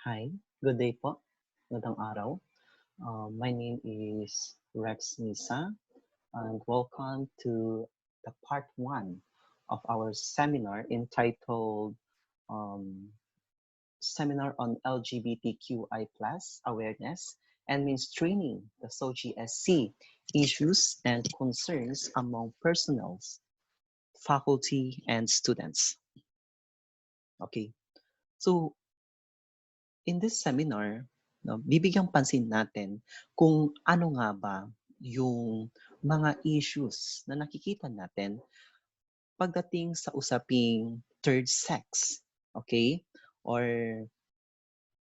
Hi, good day po. Magandang araw. My name is Rex Nisa, and welcome to the part one of our seminar entitled um, Seminar on LGBTQI plus Awareness and Mainstreaming the Sogiesc Issues and Concerns Among Personnels, Faculty, and Students. Okay, so in this seminar, no, bibigyang pansin natin kung ano nga ba yung mga issues na nakikita natin pagdating sa usaping third sex, okay? Or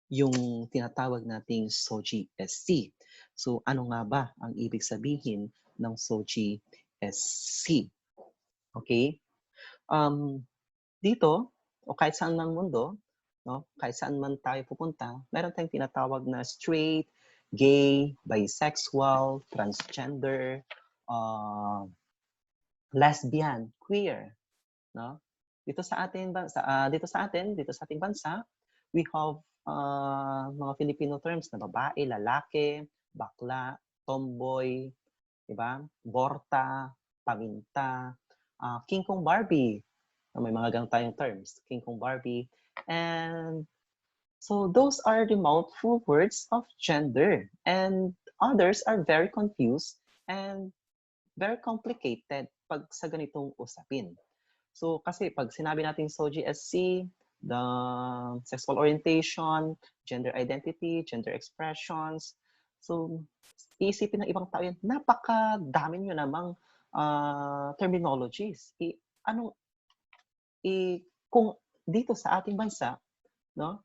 yung tinatawag nating SOGIESC. So ano nga ba ang ibig sabihin ng SOGIESC? Okay? Um, Dito, o kahit saan ng mundo, no, kahit saan man tayo pupunta, meron tayong tinatawag na straight, gay, bisexual, transgender, uh, lesbian, queer, no? Dito sa atin dito sa ating bansa, we have mga Filipino terms na babae, lalaki, bakla, tomboy, 'di ba? Borta, paminta, King Kong Barbie. May mga ganun tayong terms, King Kong Barbie. And so those are the mouthful words of gender. And others are very confused and very complicated pag sa ganitong usapin. So kasi pag sinabi natin SOGSC, the sexual orientation, gender identity, gender expressions, so iisipin ng ibang tao yan, napakadami nyo namang terminologies. Anong kung dito sa ating bansa, no?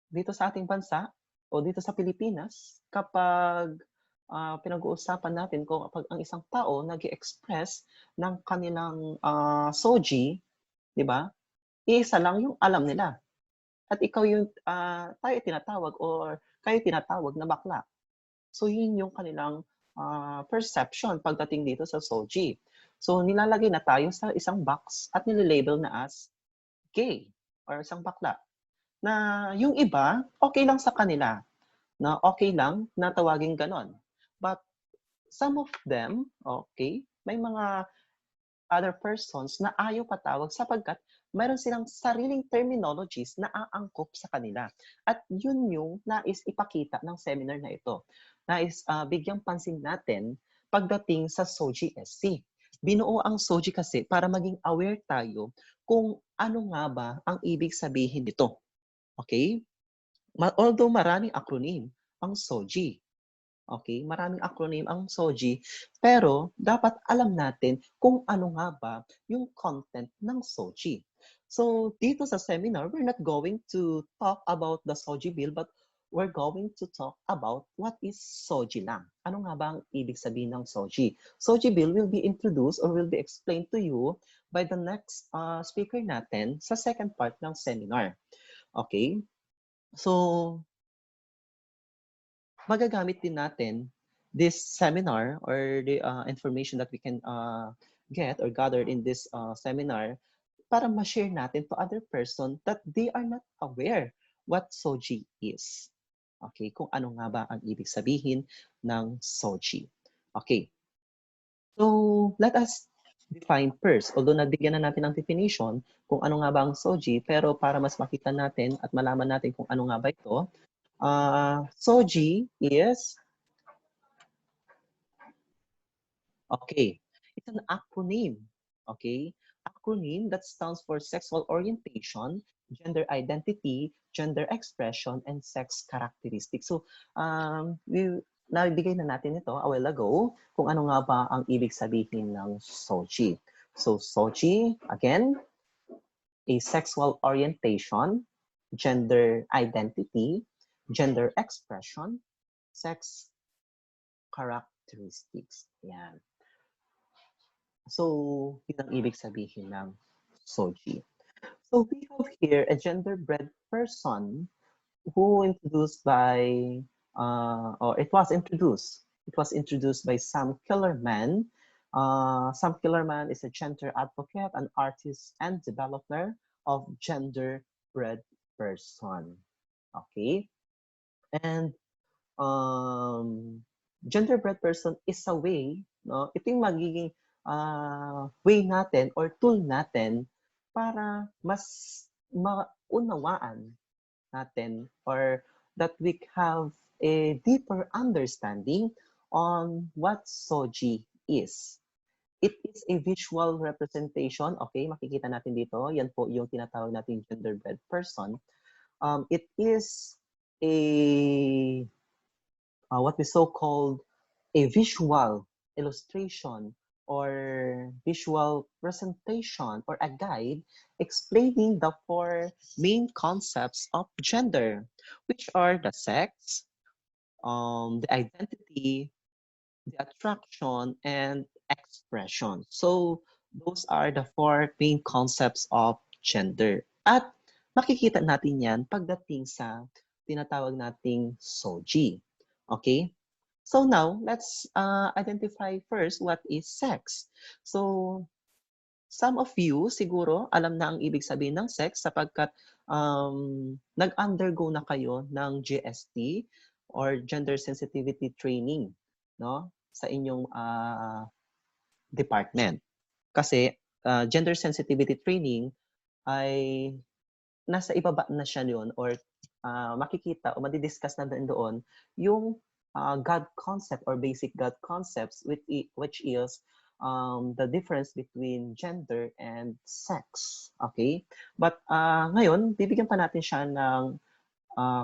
Dito sa ating bansa o dito sa Pilipinas, kapag pinag-uusapan natin kung kapag ang isang tao nag-express ng kanilang SOGI, 'di ba? Iisa lang yung alam nila. At ikaw yung tayo tinatawag or kayo tinatawag na bakla. So yun yung kanilang perception pagdating dito sa SOGI. So nilalagay na tayo sa isang box at nililabel na as gay or isang bakla. Na yung iba, okay lang sa kanila. Na okay lang na tawagin ganon. But some of them, okay, may mga other persons na ayaw patawag sapagkat mayroon silang sariling terminologies na aangkop sa kanila. At yun yung nais ipakita ng seminar na ito. Nais bigyang pansin natin pagdating sa SOGIESC. Binuo ang SOGI kasi para maging aware tayo kung ano nga ba ang ibig sabihin nito. Okay? Although maraming acronym ang SOGI. Okay, maraming acronym ang SOGI, pero dapat alam natin kung ano nga ba yung content ng SOGI. So, dito sa seminar, we're not going to talk about the SOGI bill, but we're going to talk about what is SOGI lang. Ano nga ba ang ibig sabihin ng SOGI? SOGI bill will be introduced or will be explained to you by the next speaker natin sa second part ng seminar. Okay? So, magagamit din natin this seminar or the information that we can get or gather in this seminar para ma-share natin to other person that they are not aware what SOGI is. Okay, kung ano nga ba ang ibig sabihin ng SOGI. Okay, so let us define first. Although nabigyan na natin ng definition kung ano nga ba ang SOGI, pero para mas makita natin at malaman natin kung ano nga ba ito, SOGI is okay. It's an acronym. Okay? Acronym that stands for sexual orientation, gender identity, gender expression, and sex characteristics. So, nabigay na natin ito a while ago kung ano nga ba ang ibig sabihin ng SOGI. So, SOGI, again, a sexual orientation, gender identity, gender expression, sex characteristics. Yan. So, yun ang ibig sabihin ng SOGI. So, we have here a gender-bread person who introduced by, or it was introduced. It was introduced by Sam Killerman. Sam Killerman is a gender advocate, an artist, and developer of gender-bread person. Okay? And gender-bread person is a way, no? Ito yung magiging way natin or tool natin para mas maunawaan natin or that we have a deeper understanding on what Sogi is. It is a visual representation. Okay, makikita natin dito. Yan po yung tinatawag natin gender-bread person. It is a what we so-called a visual illustration or visual presentation or a guide explaining the four main concepts of gender, which are the sex, the identity, the attraction, and expression. So those are the four main concepts of gender. At makikita natin yan pagdating sa tinatawag nating Sogi. Okay? So now, let's identify first what is sex. So some of you siguro alam na ang ibig sabihin ng sex sapagkat nag-undergo na kayo ng GST or gender sensitivity training, no, sa inyong department. Kasi gender sensitivity training ay nasa ibaba na siya yun or makikita o madidiscuss na doon yung God concept or basic God concepts which is the difference between gender and sex. Okay? But ngayon, bibigyan pa natin siya ng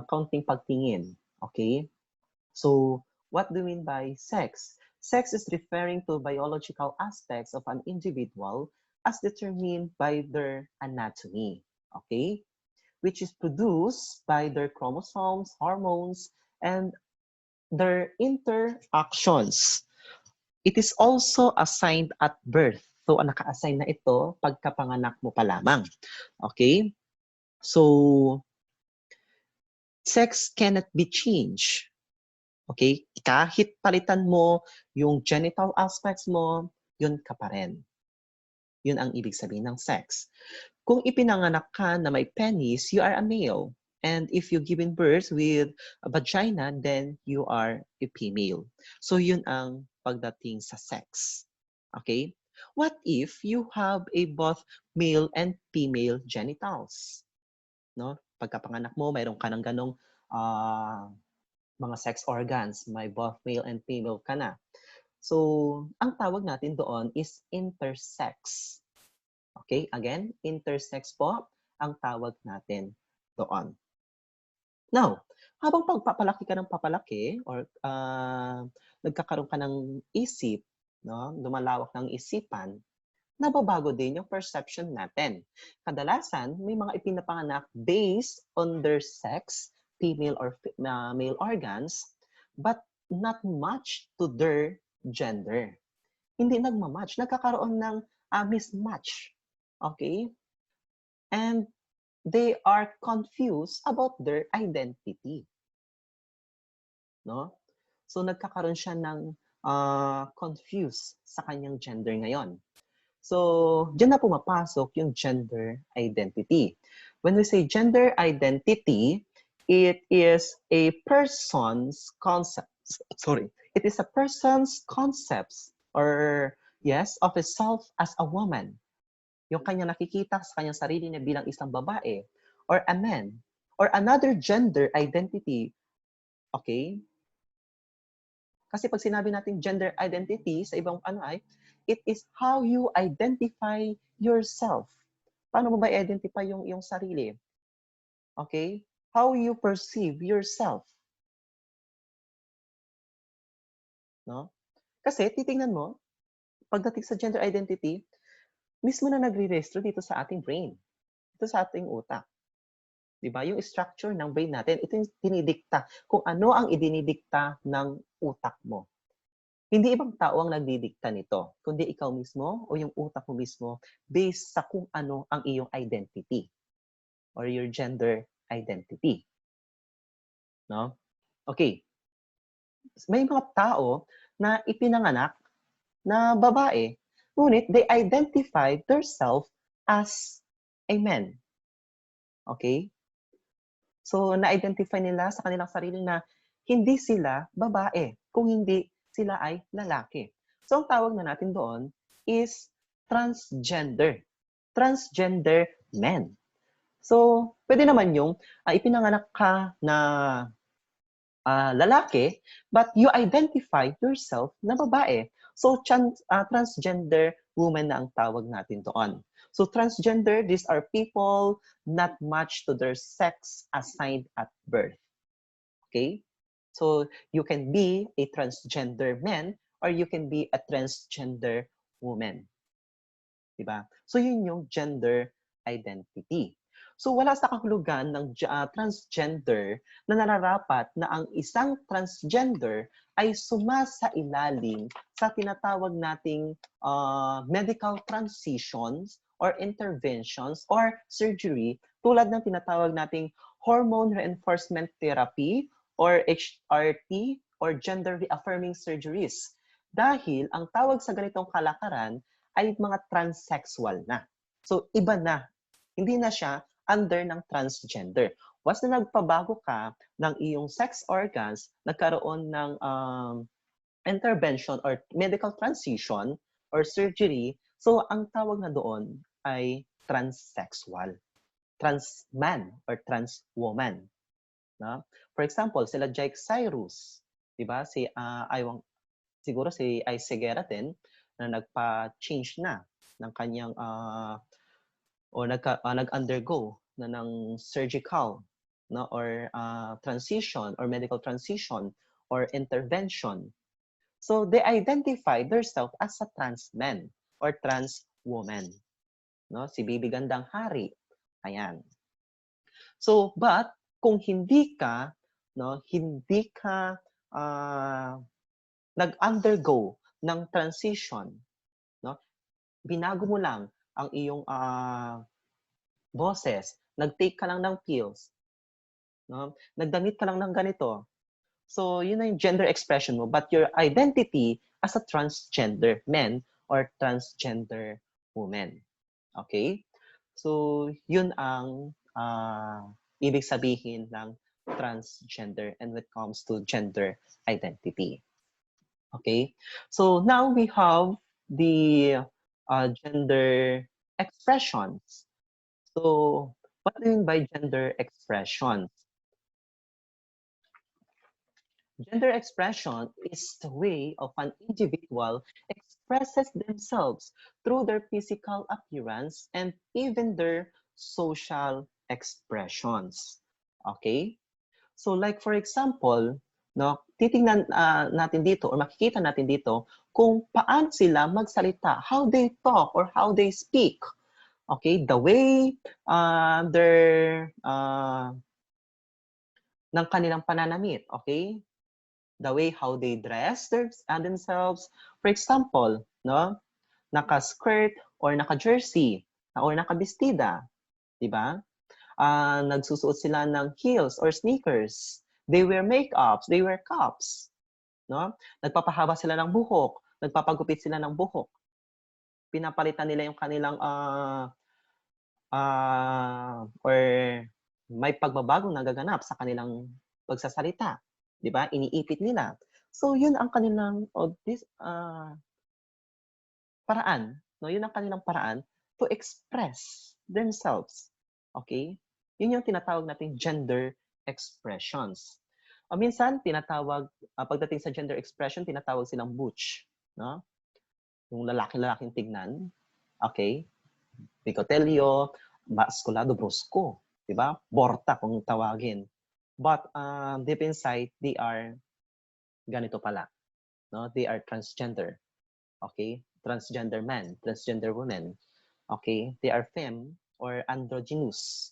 kaunting pagtingin. Okay? So, what do we mean by sex? Sex is referring to biological aspects of an individual as determined by their anatomy. Okay? Which is produced by their chromosomes, hormones, and their interactions. It is also assigned at birth. So, naka-assign na ito pagkapanganak mo pa lamang. Okay? So, sex cannot be changed. Okay? Kahit palitan mo yung genital aspects mo, yun ka pa rin. Yun ang ibig sabihin ng sex. Kung ipinanganak ka na may penis, you are a male. And if you given birth with a vagina, then you are a female. So yun ang pagdating sa sex. Okay? What if you have a both male and female genitals? No? Pagkapanganak mo, mayroon ka ng ganong mga sex organs. May both male and female ka na. So, ang tawag natin doon is intersex. Okay, again, intersex po ang tawag natin doon. Now, habang pagpapalaki ka ng papalaki or nagkakaroon ka ng isip, no, lumalawak ng isipan, nababago din yung perception natin. Kadalasan, may mga ipinapanganak based on their sex, female or male organs, but not much to their gender. Hindi nagmamatch. Nagkakaroon ng mismatch. Okay? And they are confused about their identity. No? So, nagkakaroon siya ng confused sa kanyang gender ngayon. So, diyan na pumapasok yung gender identity. When we say gender identity, it is a person's concept. Sorry. It is a person's concepts or, yes, of a self as a woman. Yung kanya nakikita sa kanyang sarili niya bilang isang babae or a man or another gender identity. Okay? Kasi pag sinabi natin gender identity sa ibang it is how you identify yourself. Paano mo ba i-identify yung sarili? Okay? How you perceive yourself. No? Kasi titingnan mo, pagdating sa gender identity, mismo na nagre-registro dito sa ating brain. Dito sa ating utak. Diba? Yung structure ng brain natin, ito yung dinidikta. Kung ano ang idinidikta ng utak mo. Hindi ibang tao ang nagdidikta nito, kundi ikaw mismo o yung utak mo mismo based sa kung ano ang iyong identity or your gender identity. No? Okay. May mga tao na ipinanganak na babae, ngunit they identify themselves as a man. Okay? So, na-identify nila sa kanilang sarili na hindi sila babae, kung hindi sila ay lalaki. So, ang tawag na natin doon is transgender. Transgender men. So, pwede naman yung ipinanganak ka na lalaki, but you identify yourself na babae. So, transgender woman na ang tawag natin doon. So, transgender, these are people not matched to their sex assigned at birth. Okay? So, you can be a transgender man or you can be a transgender woman. Diba? So, yun yung gender identity. So, wala sa kahulugan ng transgender na nararapat na ang isang transgender ay sumasailalim sa tinatawag nating medical transitions or interventions or surgery tulad ng tinatawag nating hormone reinforcement therapy or HRT or gender reaffirming surgeries. Dahil ang tawag sa ganitong kalakaran ay mga transsexual na. So, iba na. Hindi na siya under ng transgender. Once na nagpabago ka ng iyong sex organs, nagkaroon ng intervention or medical transition or surgery, so ang tawag na doon ay transsexual. Trans man or trans woman. No? For example, sila Jake Cyrus, di ba? Siguro si Ice din na nagpa-change na ng kanyang nag-undergo na ng surgical no or transition or medical transition or intervention. So they identify themselves as a trans man or trans woman. No, si Bibi Gandang Hari. Ayan. So but kung hindi ka nag-undergo ng transition, no? Binago mo lang ang iyong boses, nag-take ka lang ng pills, no? Nagdamit ka lang ng ganito. So, yun na yung gender expression mo, but your identity as a transgender man or transgender woman. Okay? So, yun ang ibig sabihin ng transgender and when it comes to gender identity. Okay? So, now we have the gender expressions. So, what do you mean by gender expressions? Gender expression is the way of an individual expresses themselves through their physical appearance and even their social expressions. Okay? So like for example, no, titingnan natin dito or makikita natin dito kung paano sila magsalita, how they talk or how they speak. Okay? The way ng kanilang pananamit. Okay? The way how they dress themselves. For example, no, naka-skirt or naka-jersey or naka-bestida, di ba? Nagsusuot sila ng heels or sneakers. They wear makeups, they wear caps, no? Nagpapahaba sila ng buhok, nagpapagupit sila ng buhok. Pinapalitan nila yung kanilang or may pagbabagong nagaganap sa kanilang pagsasalita. Di ba? Iniipit nila. So, yun ang kanilang paraan. No? Yun ang kanilang paraan to express themselves. Okay? Yun yung tinatawag nating gender expressions. Minsan, pagdating sa gender expression, tinatawag silang butch. No? Yung lalaki-lalaking tignan. Okay? Bigotelyo, maskulado, brusco. Diba? Borta kung tawagin. But deep inside, they are ganito pala. No? They are transgender. Okay? Transgender man, transgender woman. Okay? They are femme or androgynous.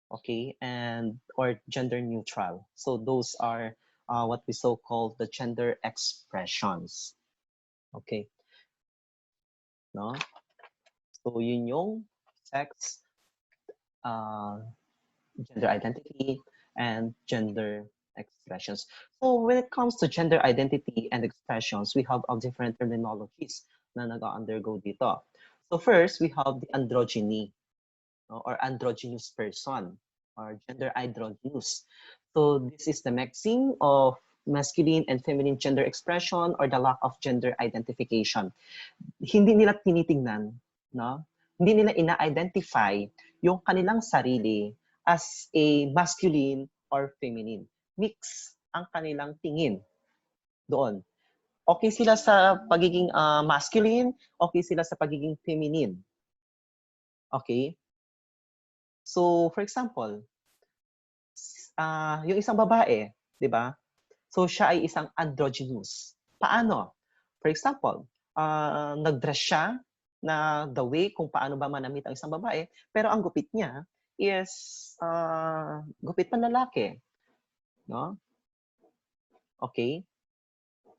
Okay? And or gender neutral. So those are what we so-called the gender expressions. Okay? No? So yun yung sex, gender identity, and gender expressions. So when it comes to gender identity and expressions, we have different terminologies na nag-undergo dito. So first, we have the androgyny, no, or androgynous person. or gender androgynous. So this is the mixing of masculine and feminine gender expression or the lack of gender identification. Hindi nila tinitingnan, no? Hindi nila ina-identify yung kanilang sarili as a masculine or feminine. Mix ang kanilang tingin doon. Okay sila sa pagiging masculine, okay sila sa pagiging feminine. Okay? So, for example, yung isang babae, di ba? So, siya ay isang androgynous. Paano? For example, nag-dress siya na the way kung paano ba manamit ang isang babae, pero ang gupit niya is gupit panlalaki. No? Okay?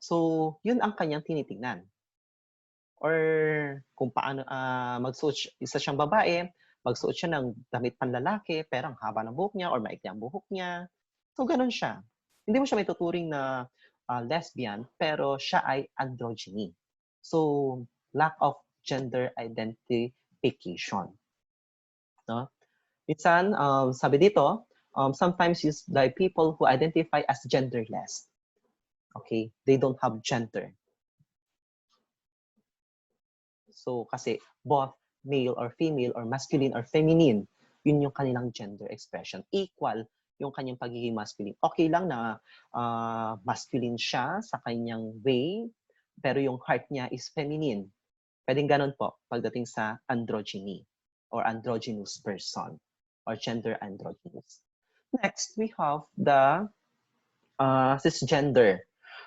So, yun ang kanyang tinitingnan. Or kung paano magsuot, isa siyang babae, magsuot siya ng damit panlalaki, pero ang haba ng buhok niya or maikli ang buhok niya. So, ganun siya. Hindi mo siya may tuturing na lesbian, pero siya ay androgyny. So, lack of gender identification. No? Minsan, sabi dito, sometimes used by people who identify as genderless. Okay? They don't have gender. So, kasi both male or female or masculine or feminine, yun yung kanilang gender expression. Equal yung kanyang pagiging masculine. Okay lang na masculine siya sa kanyang way, pero yung heart niya is feminine. Pwedeng ganun po pagdating sa androgyny or androgynous person or gender androgynous. Next, we have the cisgender.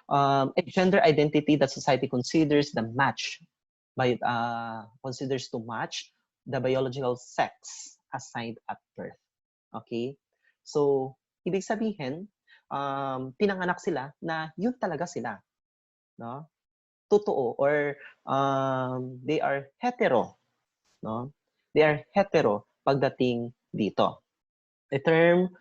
A gender identity that society considers considers to match the biological sex assigned at birth. Okay? So, ibig sabihin, pinanganak sila na yun talaga sila. No? Totoo or they are hetero. No? They are hetero pagdating dito. A term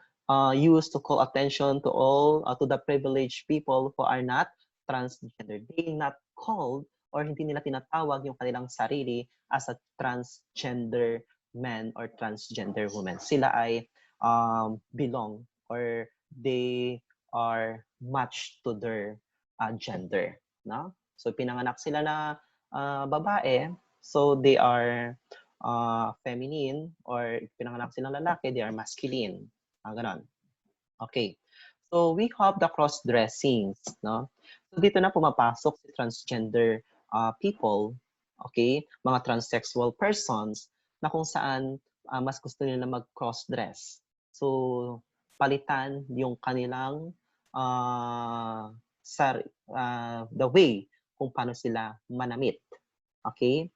used to call attention to all to the privileged people who are not transgender. They not called or hindi nila tinatawag yung kanilang sarili as a transgender man or transgender woman. Sila ay belong or they are matched to their gender. No? So pinanganak sila na babae, so they are feminine or pinanganak silang lalaki, they are masculine. Ganon. Okay. So we have the cross-dressings, no? So dito na pumapasok si transgender people, okay? Mga transsexual persons na kung saan mas gusto nila mag-cross-dress. So palitan yung kanilang the way kung paano sila manamit. Okay?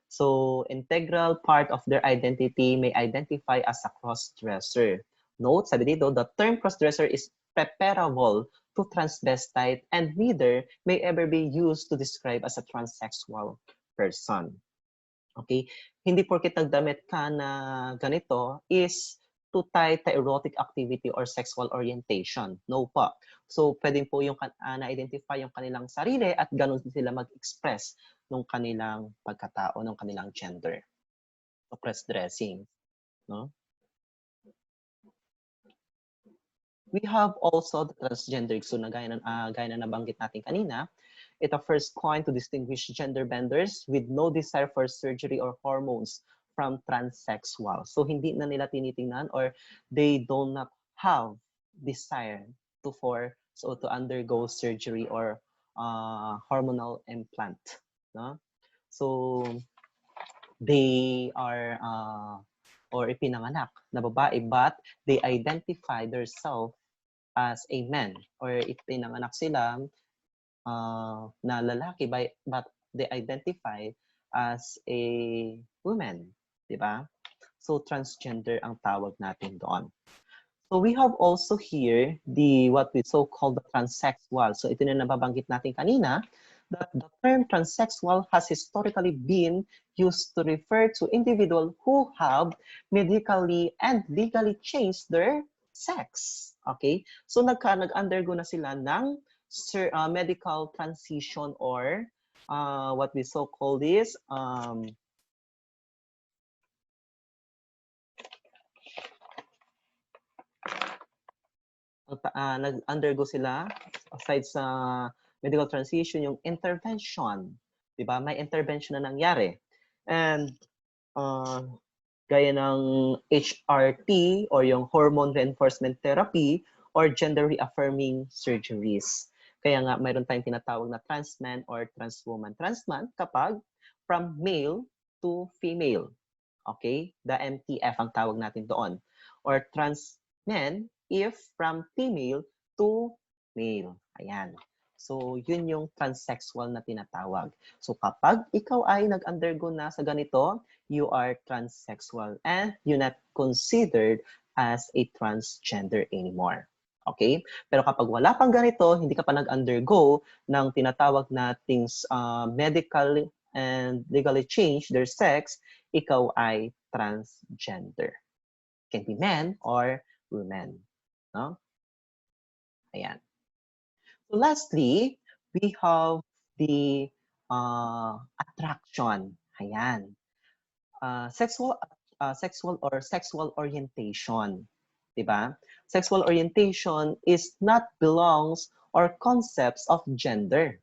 So, integral part of their identity may identify as a cross-dresser. Note, sabi dito, the term cross-dresser is preferable to transvestite and neither may ever be used to describe as a transsexual person. Okay? Hindi porket nagdamit ka na ganito is to tie to erotic activity or sexual orientation. No po. So, pwedeng po yung na-identify yung kanilang sarili at ganun sila mag-express ng kanilang pagkatao, ng kanilang gender. So, cross-dressing. No? We have also the transgender. So, gaya na nabanggit natin kanina, it offers coin to distinguish gender benders with no desire for surgery or hormones from transsexual. So, hindi na nila tinitingnan or they do not have desire to undergo surgery or hormonal implant. No? So, they are or ipinanganak na babae but they identify themselves as a man or ipinanganak sila na lalaki but they identify as a woman, di ba? So transgender ang tawag natin doon. So we have also here what we so-called the transsexual. So ito na nababanggit natin kanina, that the term transsexual has historically been used to refer to individuals who have medically and legally changed their sex. Okay? So nag-undergo na sila ng medical transition or what we so-call this nag-undergo sila aside sa medical transition, yung intervention, 'di ba? May intervention na nangyari. And gaya ng HRT or yung hormone reinforcement therapy or gender reaffirming surgeries. Kaya nga mayroon tayong tinatawag na trans man or trans woman. Trans man kapag from male to female. Okay? The MTF ang tawag natin doon. Or trans men if from female to male. Ayan. So, yun yung transsexual na tinatawag. So, kapag ikaw ay nag-undergo na sa ganito, you are transsexual and you're not considered as a transgender anymore. Okay? Pero kapag wala pang ganito, hindi ka pa nag-undergo ng tinatawag nating medical and legally change their sex, ikaw ay transgender. Can be men or women. No? Ayan. So lastly, we have the attraction. Ayan. Sexual or sexual orientation. Diba? Sexual orientation is not belongs or concepts of gender.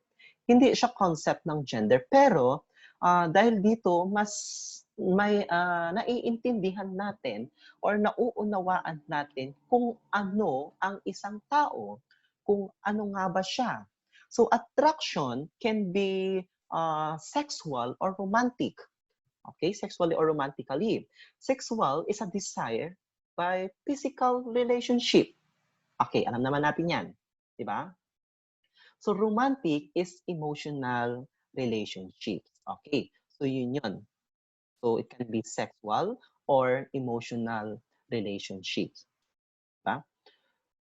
Hindi siya concept ng gender, pero dahil dito mas may naiintindihan natin or nauunawaan natin kung ano ang isang tao, kung ano nga ba siya. So attraction can be sexual or romantic. Okay, sexually or romantically. Sexual is a desire by physical relationship. Okay, alam naman natin yan. Diba? So romantic is emotional relationships. Okay, so yun yun. So it can be sexual or emotional relationships. Diba?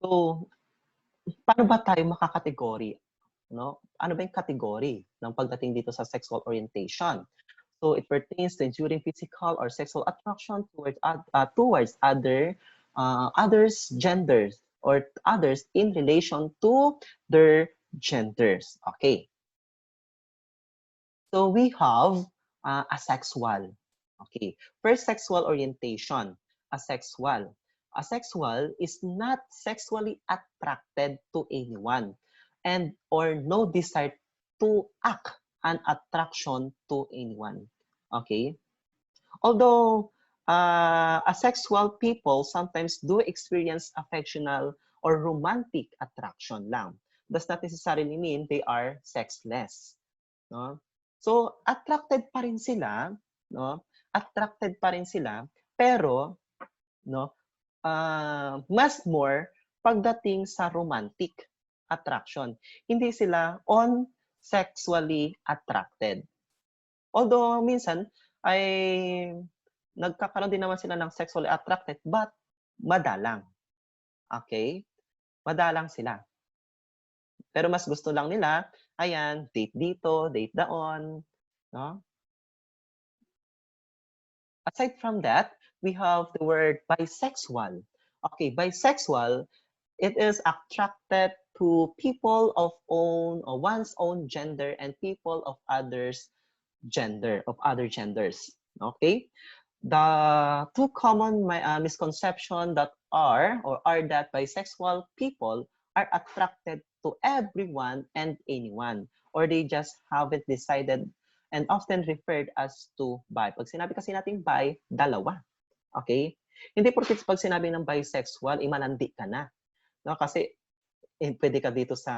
So, paano ba tayo makakategory? No? Ano ba yung category ng pagdating dito sa sexual orientation? So it pertains to enduring physical or sexual attraction towards others genders or others in relation to their genders. Okay. So we have asexual. Okay. First, sexual orientation. Asexual. Asexual is not sexually attracted to anyone and or no desire to act an attraction to anyone. Okay? Although asexual people sometimes do experience affectional or romantic attraction lang, does not necessarily mean they are sexless. No? So, attracted pa rin sila, no? Attracted pa rin sila, pero no, mas more pagdating sa romantic attraction. Hindi sila on sexually attracted. Although minsan ay nagkakaroon din naman sila ng sexually attracted but madalang. Okay? Madalang sila. Pero mas gusto lang nila, ayan, date dito, date doon, no? Aside from that, we have the word bisexual. Okay, bisexual, it is attracted to people of one's own gender and people of others gender, of other genders. Okay? The two common misconceptions that are that bisexual people are attracted to everyone and anyone, or they just haven't decided and often referred as to bi. Pag sinabi kasi natin bi, dalawa. Okay? Hindi porket pag sinabi ng bisexual, imanandi ka na. No? Kasi pwede ka dito sa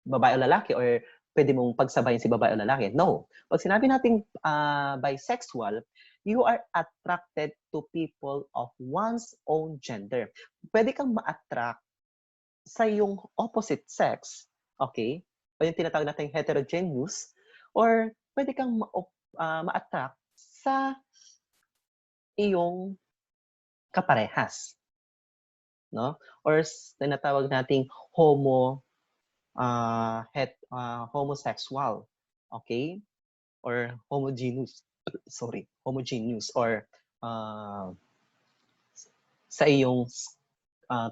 babae o lalaki or pwede mong pagsabayin si babae o lalaki. No. Pag sinabi nating bisexual, you are attracted to people of one's own gender. Pwede kang ma-attract sa yung opposite sex, okay? O yung tinatawag nating heterogeneous, or pwede kang ma-attract sa iyong kaparehas, no? Or tinatawag nating homosexual, okay? Or homogeneous, homogeneous, or sa iyong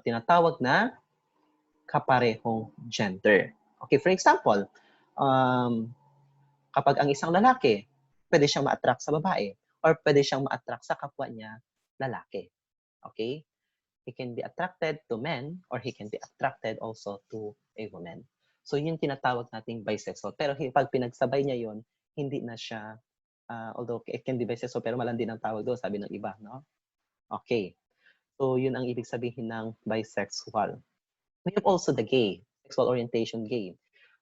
tinatawag na kaparehong gender. Okay, for example, kapag ang isang lalaki, pwede siyang ma-attract sa babae or pwede siyang ma-attract sa kapwa niya lalaki. Okay? He can be attracted to men or he can be attracted also to a woman. So yun tinatawag nating bisexual. Pero pag pinagsabay niya yun, hindi na siya, although it can be bisexual, pero malandi ang tawag doon, sabi ng iba, no? Okay. So yun ang ibig sabihin ng bisexual. We have also the gay, sexual orientation gay.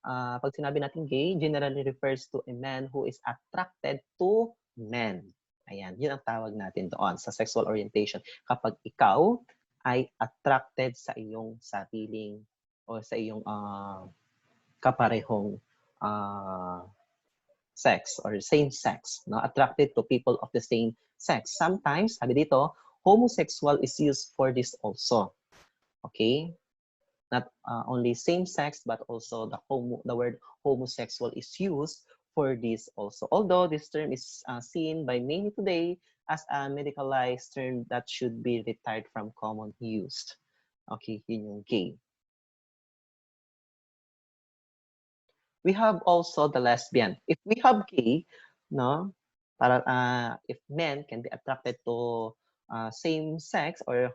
Pag sinabi natin gay, generally refers to a man who is attracted to men. Ayan, yun ang tawag natin doon sa sexual orientation. Kapag ikaw ay attracted sa iyong sariling o sa iyong kaparehong sex or same sex, no? Attracted to people of the same sex. Sometimes, sabi dito, homosexual is used for this also. Okay? Not only same sex, but also the word homosexual is used for this also. Although this term is seen by many today as a medicalized term that should be retired from common use. Okay, yun yung gay. We have also the lesbian. If we have gay, no, para if men can be attracted to same sex or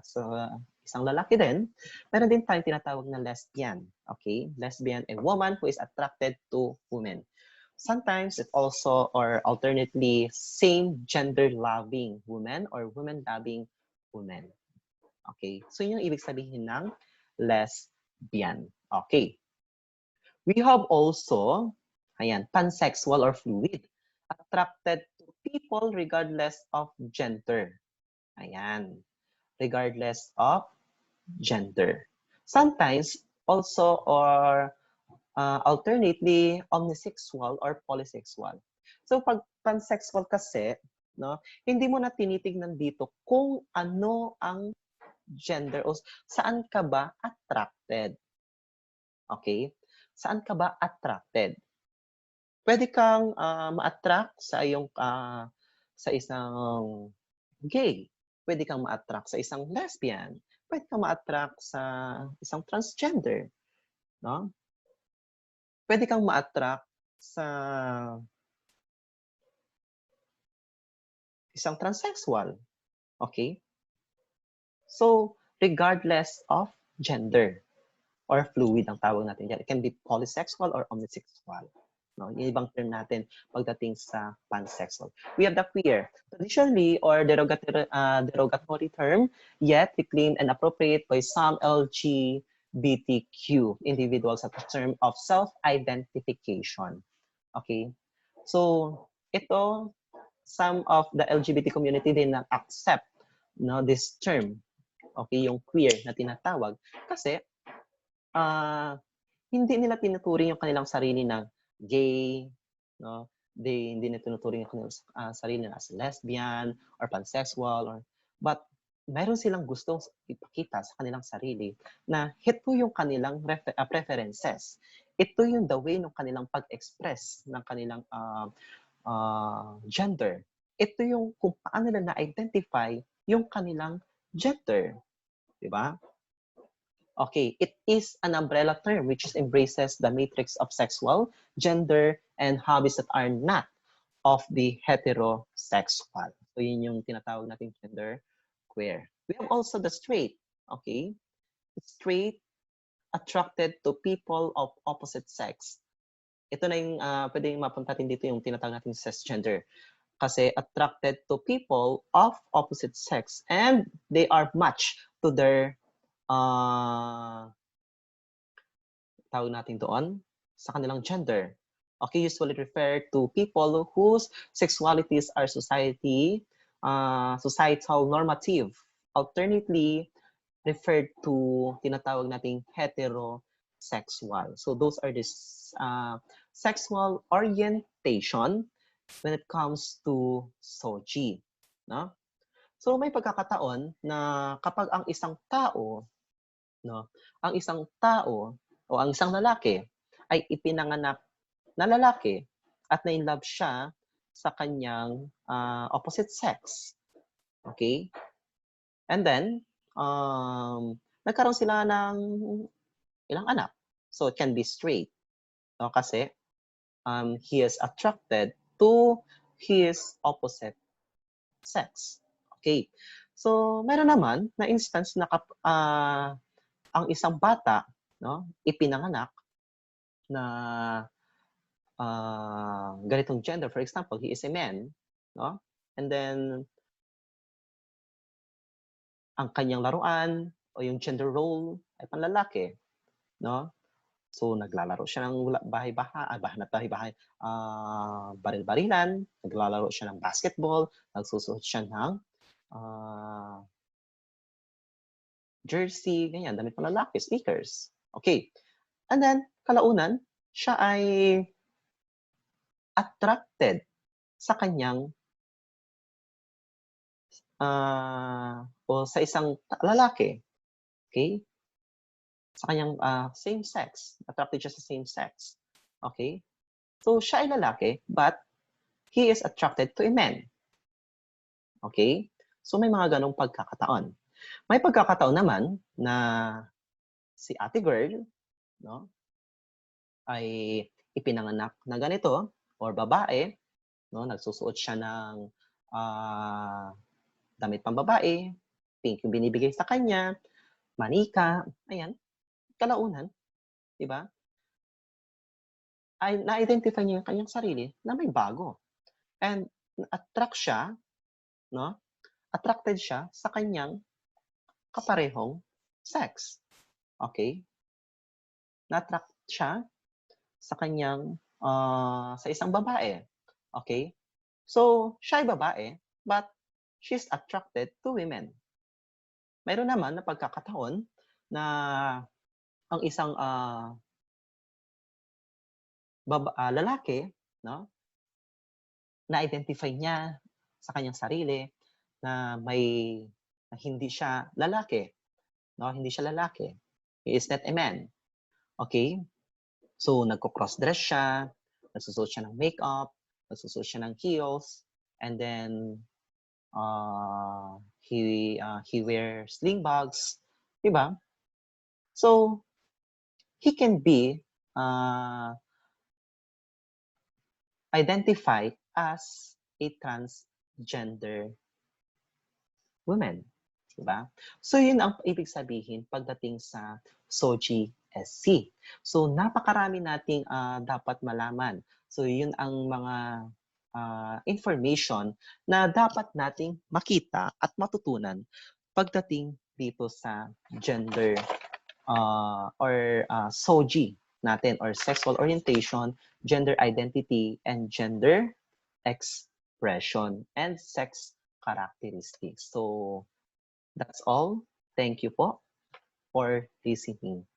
so isang lalaki din, meron din tayong tinatawag na lesbian. Okay? Lesbian, a woman who is attracted to women. Sometimes it also, or alternately, same gender loving women or women loving women. Okay? So yun yung ibig sabihin ng lesbian. Okay. We have also, ayan, pansexual or fluid. Attracted to people regardless of gender. Ayan. Regardless of gender. Sometimes also or alternately omnisexual or polysexual. So pag pansexual kasi, no, hindi mo na tinitingnan dito kung ano ang gender o saan ka ba attracted. Okay? Saan ka ba attracted? Pwede kang ma-attract sa iyong sa isang gay. Pwede kang ma-attract sa isang lesbian. Pwede kang ma-attract sa isang transgender, no? Pwede kang ma-attract sa isang transsexual. Okay? So, regardless of gender or fluid ang tawag natin diyan. It can be polysexual or omnisexual. No, yung ibang term natin pagdating sa pansexual. We have the queer, traditionally or derogatory term, yet declared and appropriate by some LGBTQ individuals at the term of self-identification. Okay? So, ito, some of the LGBT community din na accept, no, this term. Okay, yung queer na tinatawag. Kasi, hindi nila tinuturing yung kanilang sarili na gay, no? Hindi nila tinuturing yung kanilang sarili na as lesbian or pansexual, but meron silang gustong ipakita sa kanilang sarili na ito yung kanilang preferences. Ito yung the way ng kanilang pag-express ng kanilang gender. Ito yung kung paano nila na-identify yung kanilang gender. Diba? Okay, it is an umbrella term which embraces the matrix of sexual, gender, and hobbies that are not of the heterosexual. So yun yung tinatawag natin gender queer. We have also the straight. Okay, straight attracted to people of opposite sex. Ito na yung pwedeng mapunta natin dito yung tinatawag natin cisgender. Kasi attracted to people of opposite sex and they are matched to their tawag natin doon sa kanilang gender. Okay, usually refer to people whose sexualities are societal normative. Alternately, referred to tinatawag nating heterosexual. So those are the sexual orientation when it comes to Sogi. No? So may pagkakataon na kapag ang isang tao, no, ang isang tao o ang isang lalaki ay ipinanganak na lalaki at na-inlove siya sa kanyang opposite sex. Okay? And then, nagkaroon sila ng ilang anak. So, it can be straight. No? Kasi, he is attracted to his opposite sex. Okay. So, meron naman na instance na ang isang bata, no, ipinanganak na ganitong gender. For example, he is a man, no? And then ang kanyang laruan o yung gender role ay panlalaki, no? So, naglalaro siya ng baril-barilan, naglalaro siya ng basketball, nagsusuot siya ng jersey, ganyan, damit panlalaki, sneakers. Okay. And then, kalaunan, siya ay attracted sa kanyang o sa isang lalaki. Okay? Sa kanyang same sex. Attracted siya sa same sex. Okay? So, siya ay lalaki, but he is attracted to a man. Okay? So, may mga ganong pagkakataon. May pagkakataon naman na si ate girl, no, ay ipinanganak na ganito, or babae, no, nagsusuot siya ng damit pambabae, pink yung binibigay sa kanya, manika, ayan, kalaunan, di ba? Ay na-identify niya yung kanyang sarili na may bago. And attracted siya sa kanyang kaparehong sex. Okay? Na-attract siya sa kanyang sa isang babae. Okay? So, siya ay babae, but she's attracted to women. Mayroon naman na pagkakataon na ang isang lalaki, no, na-identify niya sa kanyang sarili na hindi siya lalaki, no, hindi siya lalaki. He is not a man. Okay? So, nagko-cross-dress siya, nagsusuot siya ng makeup, nagsusuot siya ng heels, and then he wears sling bags, di ba? So, he can be identified as a transgender woman. Diba? So, yun ang ibig sabihin pagdating sa Sogiesc. So, napakarami nating dapat malaman. So, yun ang mga information na dapat nating makita at matutunan pagdating dito sa gender or SOGI natin, or sexual orientation, gender identity, and gender expression and sex characteristics. So, that's all. Thank you po for listening.